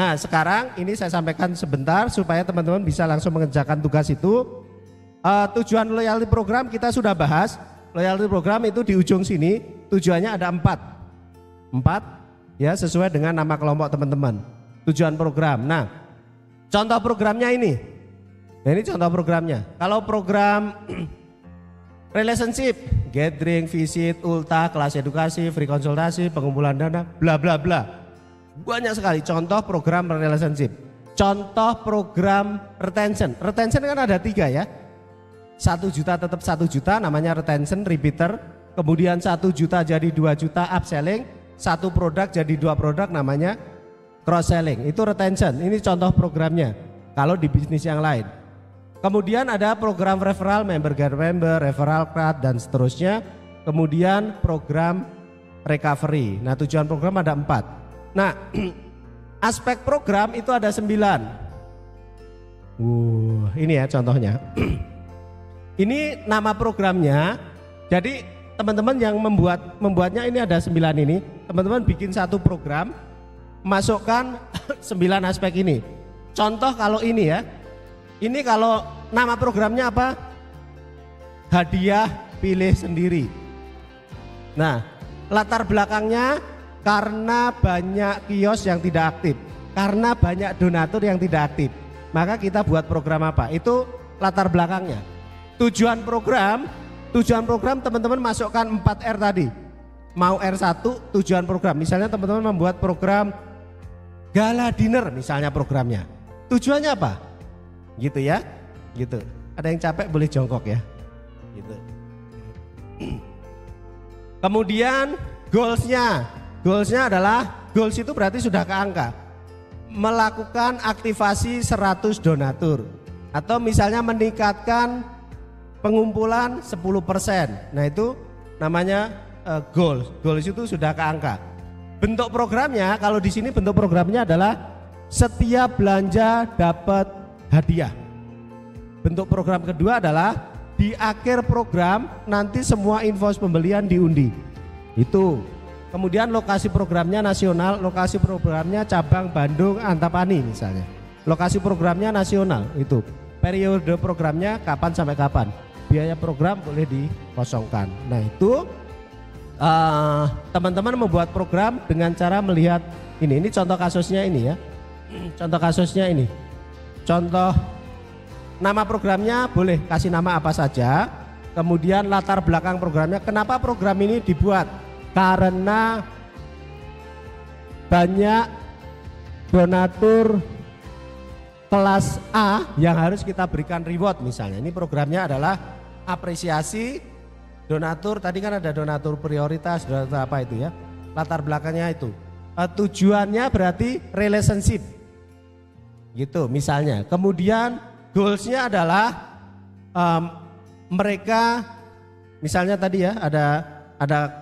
Nah sekarang ini saya sampaikan sebentar supaya teman-teman bisa langsung mengerjakan tugas itu. Tujuan loyalty program kita sudah bahas. Loyalty program itu di ujung sini tujuannya ada 4 ya, sesuai dengan nama kelompok teman-teman. Tujuan program. Nah contoh programnya ini. Nah, ini contoh programnya. Kalau program relationship, gathering, visit, ulta, kelas edukasi, free konsultasi, pengumpulan dana, bla bla bla. Banyak sekali contoh program relationship. Contoh program retention. Retention kan ada 3 ya. 1 juta tetap 1 juta namanya retention, repeater. Kemudian 1 juta jadi 2 juta upselling. 1 produk jadi 2 produk namanya cross selling. Itu retention. Ini contoh programnya kalau di bisnis yang lain. Kemudian ada program referral, member get member, referral card dan seterusnya. Kemudian program recovery. Nah tujuan program ada 4. Nah aspek program itu ada 9. Ini ya contohnya. Ini nama programnya. Jadi teman-teman yang membuatnya ini ada 9 ini. Teman-teman bikin satu program, masukkan 9 aspek ini. Contoh kalau ini ya. Ini kalau nama programnya apa? Hadiah pilih sendiri. Nah, latar belakangnya karena banyak kios yang tidak aktif, karena banyak donatur yang tidak aktif. Maka kita buat program apa? Itu latar belakangnya. Tujuan program teman-teman masukkan 4R tadi. Mau R1 tujuan program. Misalnya teman-teman membuat program gala dinner misalnya programnya. Tujuannya apa? Gitu ya. Gitu. Ada yang capek boleh jongkok ya. Gitu. Kemudian goalsnya adalah goals itu berarti sudah ke angka. Melakukan aktivasi 100 donatur. Atau misalnya meningkatkan pengumpulan 10%. Nah itu namanya goals. Goals itu sudah ke angka. Bentuk programnya, kalau di sini bentuk programnya adalah setiap belanja dapat hadiah. Bentuk program kedua adalah di akhir program nanti semua invoice pembelian diundi. Itu. Kemudian lokasi programnya nasional, lokasi programnya cabang Bandung, Antapani misalnya. Lokasi programnya nasional itu. Periode programnya kapan sampai kapan. Biaya program boleh dikosongkan. Nah itu teman-teman membuat program dengan cara melihat ini contoh kasusnya ini ya. Contoh kasusnya ini. Contoh nama programnya boleh kasih nama apa saja. Kemudian latar belakang programnya. Kenapa program ini dibuat? Karena banyak donatur kelas A yang harus kita berikan reward misalnya. Ini programnya adalah apresiasi donatur. Tadi kan ada donatur prioritas, donatur apa itu ya. Latar belakangnya itu. Tujuannya berarti relationship. Gitu misalnya. Kemudian goalsnya adalah mereka misalnya tadi ya ada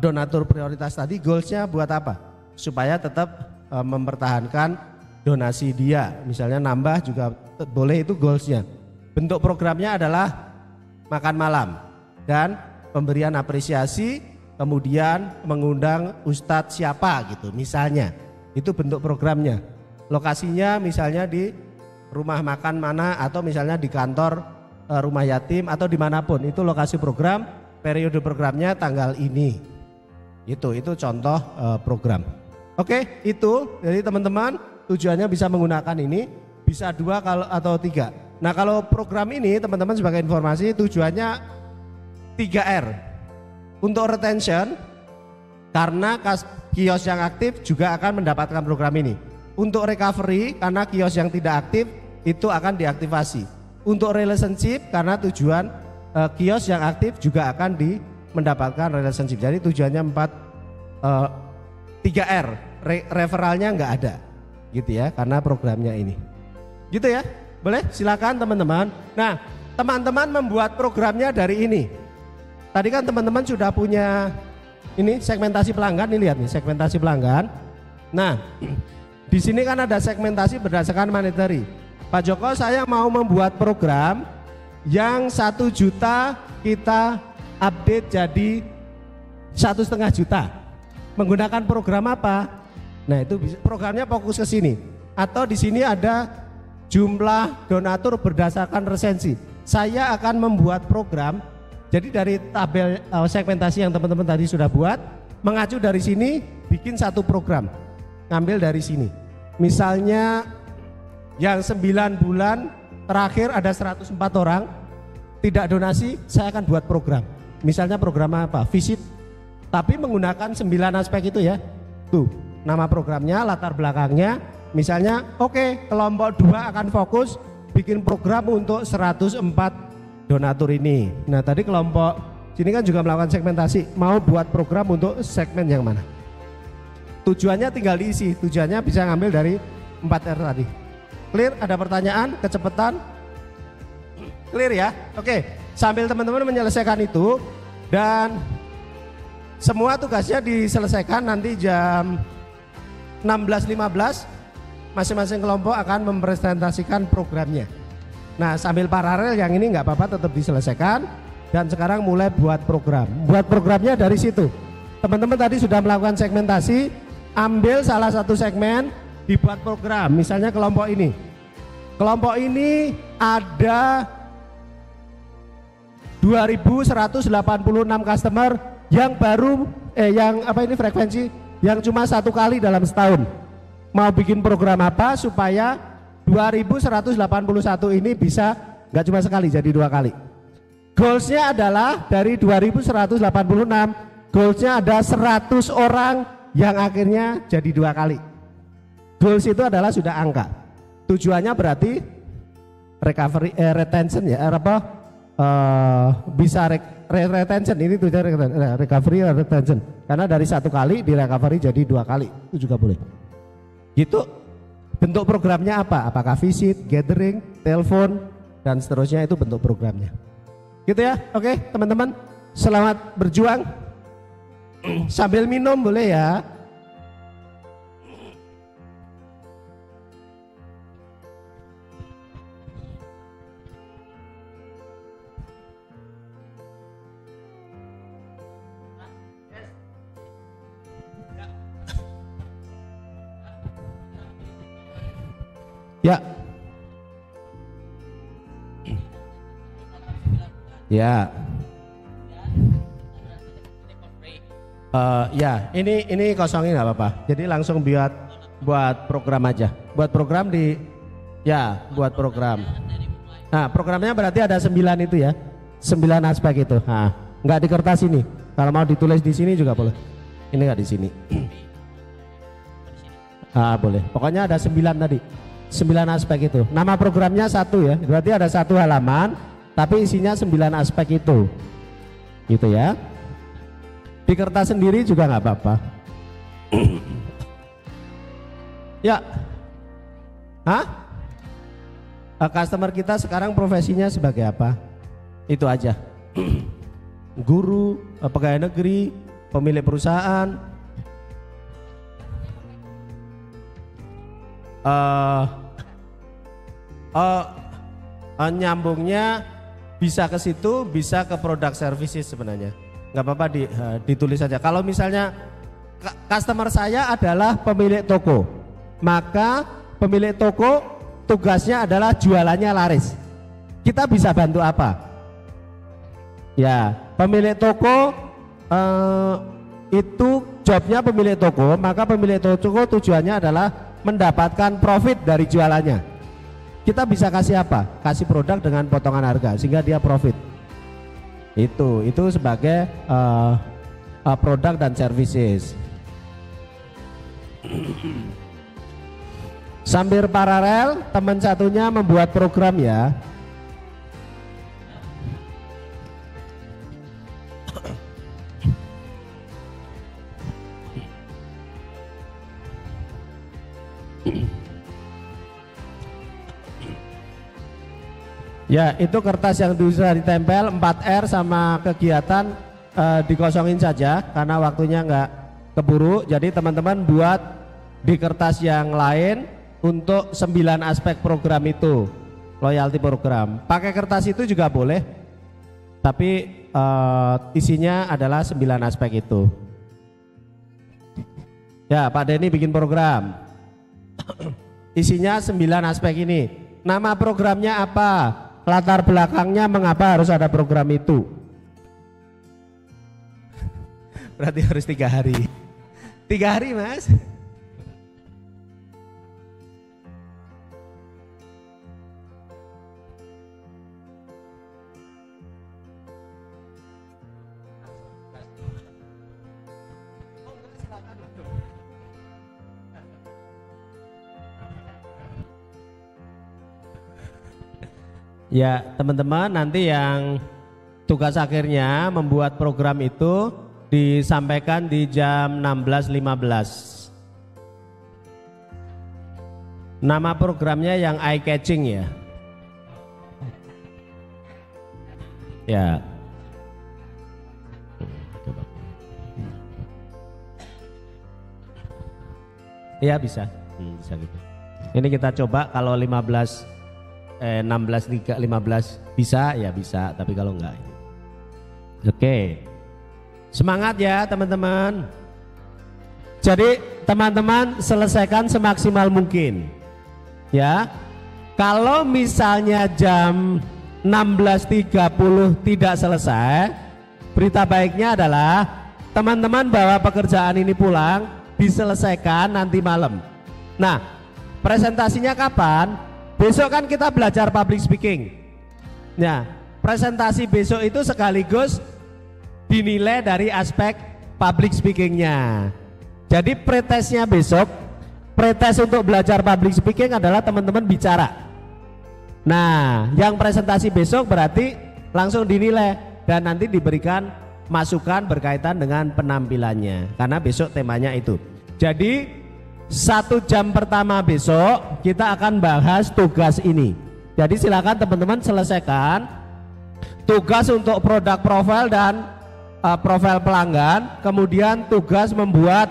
donatur prioritas tadi, goalsnya buat apa? Supaya tetap mempertahankan donasi dia. Misalnya nambah juga boleh, itu goalsnya. Bentuk programnya adalah makan malam dan pemberian apresiasi, kemudian mengundang ustadz siapa gitu misalnya. Itu bentuk programnya. Lokasinya misalnya di rumah makan mana atau misalnya di kantor rumah yatim atau dimanapun. Itu lokasi program, periode programnya tanggal ini. Itu contoh program. Oke, itu jadi teman-teman tujuannya bisa menggunakan ini, bisa 2 atau 3. Nah kalau program ini teman-teman sebagai informasi tujuannya 3R. Untuk retention, karena kios yang aktif juga akan mendapatkan program ini. Untuk recovery, karena kios yang tidak aktif itu akan diaktifasi. Untuk relationship, karena tujuan kios yang aktif juga akan mendapatkan relationship. Jadi tujuannya 3R, referralnya nggak ada gitu ya, karena programnya ini. Gitu ya. Boleh? Silakan teman-teman. Nah, teman-teman membuat programnya dari ini. Tadi kan teman-teman sudah punya ini segmentasi pelanggan, nih lihat nih segmentasi pelanggan. Nah, di sini kan ada segmentasi berdasarkan monetary. Pak Joko, saya mau membuat program yang 1 juta kita update jadi 1,5 juta. Menggunakan program apa? Nah itu bisa, programnya fokus ke sini. Atau di sini ada jumlah donatur berdasarkan resensi. Saya akan membuat program. Jadi dari tabel segmentasi yang teman-teman tadi sudah buat, mengacu dari sini bikin satu program. Ngambil dari sini. Misalnya yang 9 bulan terakhir ada 104 orang tidak donasi, saya akan buat program. Misalnya program apa? Visit. Tapi menggunakan 9 aspek itu ya. Tuh, nama programnya, latar belakangnya. Misalnya, oke, kelompok 2 akan fokus bikin program untuk 104 donatur ini. Nah, tadi kelompok sini kan juga melakukan segmentasi, mau buat program untuk segmen yang mana. Tujuannya tinggal diisi, tujuannya bisa ngambil dari 4R tadi. Clear? Ada pertanyaan? Kecepatan? Clear ya? Oke, sambil teman-teman menyelesaikan itu dan semua tugasnya diselesaikan nanti jam 16.15 masing-masing kelompok akan mempresentasikan programnya. Nah sambil paralel yang ini nggak apa-apa tetap diselesaikan dan sekarang mulai buat program. Buat programnya dari situ. Teman-teman tadi sudah melakukan segmentasi, ambil salah satu segmen, dibuat program. Misalnya kelompok ini. Kelompok ini ada 2.186 customer yang baru frekuensi yang cuma 1 kali dalam setahun. Mau bikin program apa supaya 2.181 ini bisa nggak cuma sekali jadi 2 kali. Goalsnya adalah dari 2.186 goalsnya ada 100 orang yang akhirnya jadi 2 kali. Goals itu adalah sudah angka. Tujuannya berarti recovery retention ya bisa retention ini tujuannya recovery retention karena dari 1 kali di recovery jadi 2 kali itu juga boleh. Gitu. Bentuk programnya apa? Apakah visit, gathering, telepon dan seterusnya itu bentuk programnya. Gitu ya. Oke, teman-teman. Selamat berjuang. Sambil minum boleh ya. Ya. Ya. Ya, ini kosongin nggak apa-apa. Jadi langsung buat program aja. Buat program buat program. Nah, programnya berarti ada 9 itu ya. 9 aspek itu. Nah, nggak di kertas ini. Kalau mau ditulis di sini juga boleh. Ini nggak di sini. Boleh. Pokoknya ada 9 tadi. 9 aspek itu. Nama programnya 1 ya. Berarti ada 1 halaman tapi isinya 9 aspek itu. Gitu ya. Di kertas sendiri juga nggak apa-apa. Ya. Customer kita sekarang profesinya sebagai apa? Itu aja. Guru, pegawai negeri, pemilik perusahaan. Nyambungnya bisa ke situ, bisa ke product services sebenarnya. Nggak apa-apa ditulis saja. Kalau misalnya customer saya adalah pemilik toko, maka pemilik toko tugasnya adalah jualannya laris. Kita bisa bantu apa? Ya, pemilik toko itu jobnya pemilik toko, maka pemilik toko tujuannya adalah mendapatkan profit dari jualannya. Kita bisa kasih apa? Kasih produk dengan potongan harga sehingga dia profit. Itu sebagai produk dan services. Sambil paralel, teman satunya membuat program ya. Ya, itu kertas yang sudah ditempel 4R sama kegiatan dikosongin saja karena waktunya nggak keburu. Jadi teman-teman buat di kertas yang lain untuk 9 aspek program itu, loyalty program. Pakai kertas itu juga boleh, tapi isinya adalah 9 aspek itu. Ya, Pak Denny bikin program. Isinya 9 aspek ini. Nama programnya apa? Latar belakangnya mengapa harus ada program itu? Berarti harus 3 hari. 3 hari, Mas. Ya, teman-teman, nanti yang tugas akhirnya membuat program itu disampaikan di jam 16.15. Nama programnya yang eye catching ya. Ya. Iya bisa. Bisa gitu. Ini kita coba kalau 16.15 bisa ya bisa, tapi kalau enggak. Oke. Semangat ya teman-teman. Jadi teman-teman selesaikan semaksimal mungkin. Ya. Kalau misalnya jam 16.30 tidak selesai, berita baiknya adalah teman-teman bawa pekerjaan ini pulang, diselesaikan nanti malam. Nah, presentasinya kapan? Besok kan kita belajar public speaking. Nah, presentasi besok itu sekaligus dinilai dari aspek public speakingnya. Jadi pretesnya besok, pretes untuk belajar public speaking adalah teman-teman bicara. Nah, yang presentasi besok berarti langsung dinilai dan nanti diberikan masukan berkaitan dengan penampilannya. Karena besok temanya itu. Jadi 1 jam pertama besok kita akan bahas tugas ini. Jadi silakan teman-teman selesaikan tugas untuk produk profile dan profil pelanggan, kemudian tugas membuat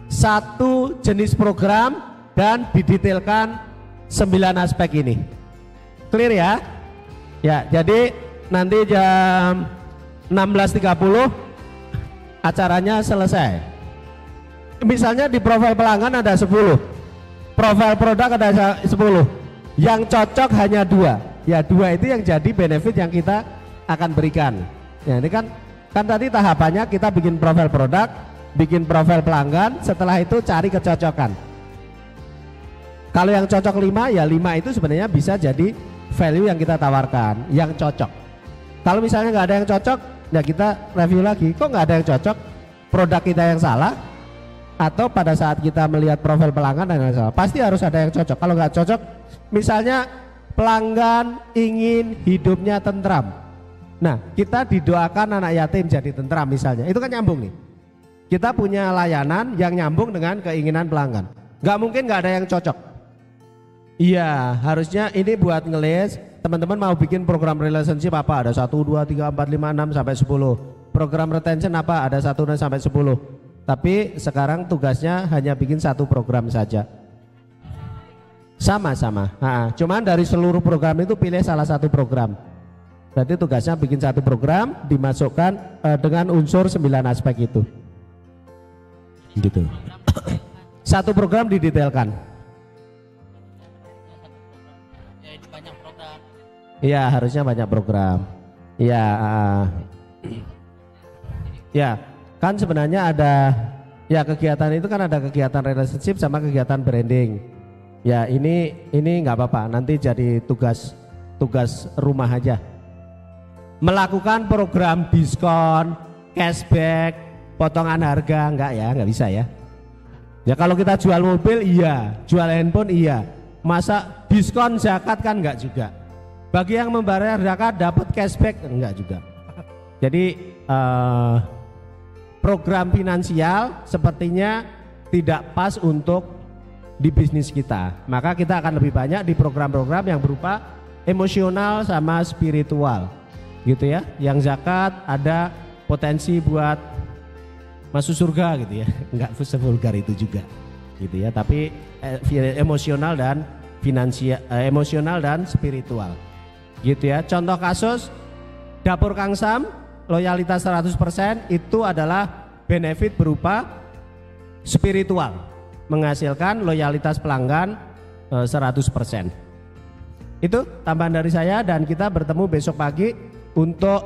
1 jenis program dan didetailkan 9 aspek ini. Clear ya? Ya, jadi nanti jam 16.30 acaranya selesai. Misalnya di profil pelanggan ada 10, profil produk ada 10, yang cocok hanya 2. Ya 2 itu yang jadi benefit yang kita akan berikan. Ya ini kan tadi tahapannya kita bikin profil produk, bikin profil pelanggan, setelah itu cari kecocokan. Kalau yang cocok 5 ya 5 itu sebenarnya bisa jadi value yang kita tawarkan, yang cocok. Kalau misalnya nggak ada yang cocok, ya kita review lagi, kok nggak ada yang cocok, produk kita yang salah, atau pada saat kita melihat profil pelanggan dan yang salah, pasti harus ada yang cocok. Kalau nggak cocok, misalnya pelanggan ingin hidupnya tentram, nah kita didoakan anak yatim jadi tentram misalnya, itu kan nyambung nih. Kita punya layanan yang nyambung dengan keinginan pelanggan, nggak mungkin nggak ada yang cocok. Iya, harusnya ini buat ngelis. Teman-teman mau bikin program relationship apa? Ada 1, 2, 3, 4, 5, 6 sampai 10. Program retention apa? Ada 1 sampai 10. Tapi sekarang tugasnya hanya bikin 1 program saja. Sama-sama. Cuman dari seluruh program itu pilih salah 1 program. Berarti tugasnya bikin 1 program, dimasukkan dengan unsur 9 aspek itu. Gitu. 1 program didetailkan. Iya, harusnya banyak program. Iya. Ya, kan sebenarnya ada ya kegiatan itu kan ada kegiatan relationship sama kegiatan branding. Ya, ini nggak apa-apa. Nanti jadi tugas rumah aja. Melakukan program diskon, cashback, potongan harga nggak bisa ya. Ya kalau kita jual mobil iya, jual handphone iya. Masa diskon zakat kan nggak juga. Bagi yang membayar zakat dapat cashback enggak juga. Jadi program finansial sepertinya tidak pas untuk di bisnis kita. Maka kita akan lebih banyak di program-program yang berupa emosional sama spiritual. Gitu ya. Yang zakat ada potensi buat masuk surga gitu ya. Enggak sevulgar itu juga. Gitu ya, tapi emosional dan finansial, emosional dan spiritual. Gitu ya. Contoh kasus Dapur Kang Sam loyalitas 100% itu adalah benefit berupa spiritual, menghasilkan loyalitas pelanggan 100%. Itu tambahan dari saya dan kita bertemu besok pagi untuk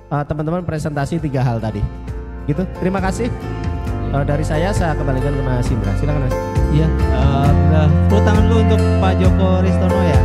teman-teman presentasi 3 hal tadi. Gitu. Terima kasih. Dari saya kembalikan ke Mas Indra. Silakan Mas. Iya, tepuk tangan dulu untuk Pak Joko Ristono ya.